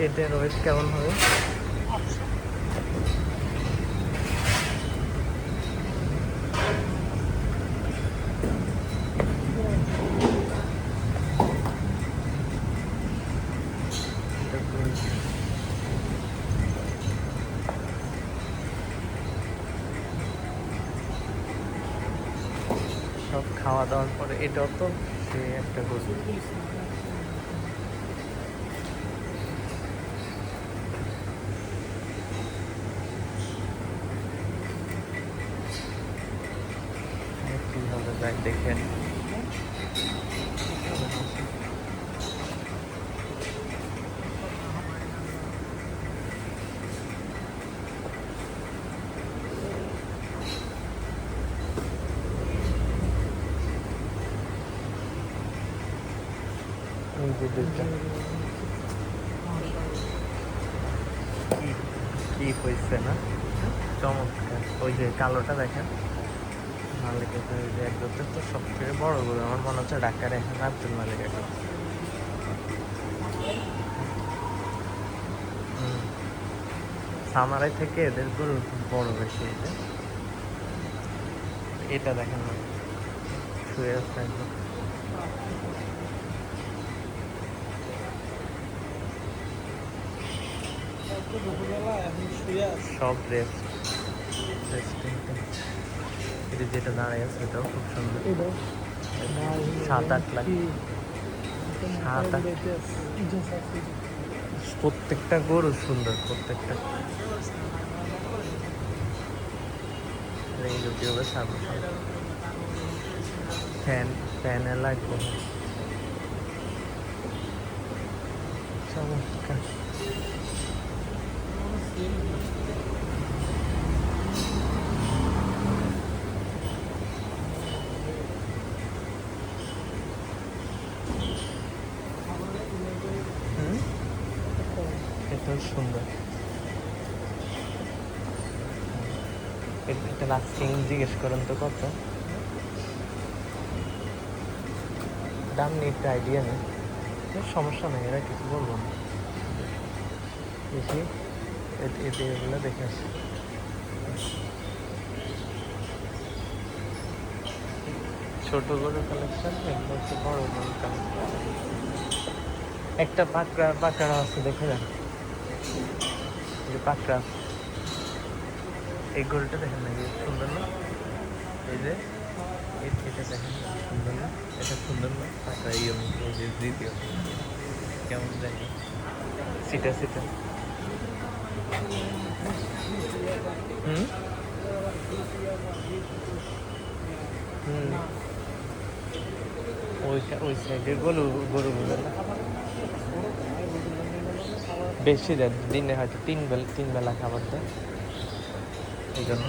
এটার ওয়েট কেমন হবে? সব খাওয়া দাওয়ার পরে এটাও তো সে একটা গরু। কিভাবে যায় দেখেন। কি হয়েছে না, চমৎকার। ওই যে কালোটা দেখেন, মালিকের একদম তো সবথেকে বড় গরু আমার মনে হচ্ছে ঢাকার এখন আব্দুল মালিক এখন। সামারাই থেকে এদের গরু বড় বেশি। এই যে এটা দেখেন না, শুয়ে আছে একদম। সব রেস্ট, এটা যেটা দাঁড়ায় আছে এটাও খুব সুন্দর। 7-8 লাখ, 7-8। প্রত্যেকটা গরু সুন্দর, প্রত্যেকটা। ইউটিউবে ফ্যান ফ্যানে লাগবে। চমৎকার। এটাও সুন্দর। এটা লাস্টিং জিজ্ঞেস করেন তো কত দাম নেই, একটা আইডিয়া নেই। সমস্যা নেই, এরা কিছু বলবো না। দেখি এগুলো দেখে আসি। ছোট গরু কালেকশন, এগুলো হচ্ছে বড় গরু কালেকশন। একটা পাকড়া আছে, দেখে যান। যে পাকড়া, এই গরুটা দেখেন না, সুন্দর না? এই যে এটা দেখেন, সুন্দর না? এটা সুন্দর না? পাকড়া এই যে দ্বিতীয় কেমন জানি সিটা সিটা। ওই সাইডের গরুগুলো বেশি দেয়, দিনে হয়তো তিন বেলা খাবার দেয়, এই জন্য।